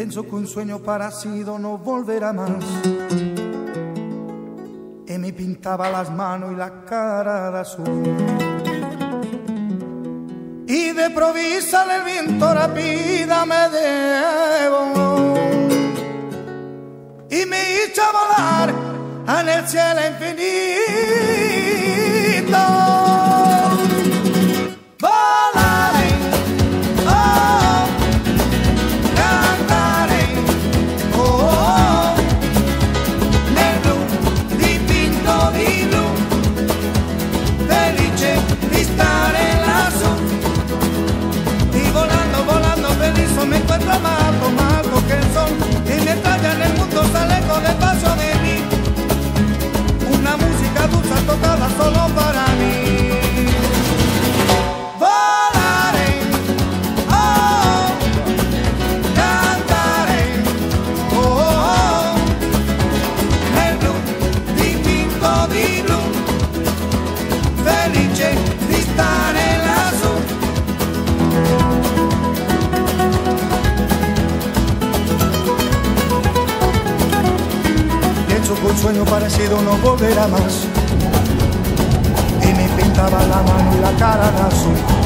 Pienso que un sueño parecido no volverá más. Y me pintaba las manos y la cara de azul. Y de provisa el viento rápida me llevó y me hizo volar en el cielo infinito. Volaré, oh, cantaré, oh, nel blu dipinto di blu, felice di stare lassù. Y volando, volando feliz me encuentro más alto que el sol. Y mientras ya en el mundo sale con el paso de mí, una música dulce tocada solo para mí. Volaré, oh, cantaré, oh, nel blu dipinto di blu, felice di stare lassù. Pienso que un sueño parecido no volverá más. Y me pintaba la mano y la cara de azul.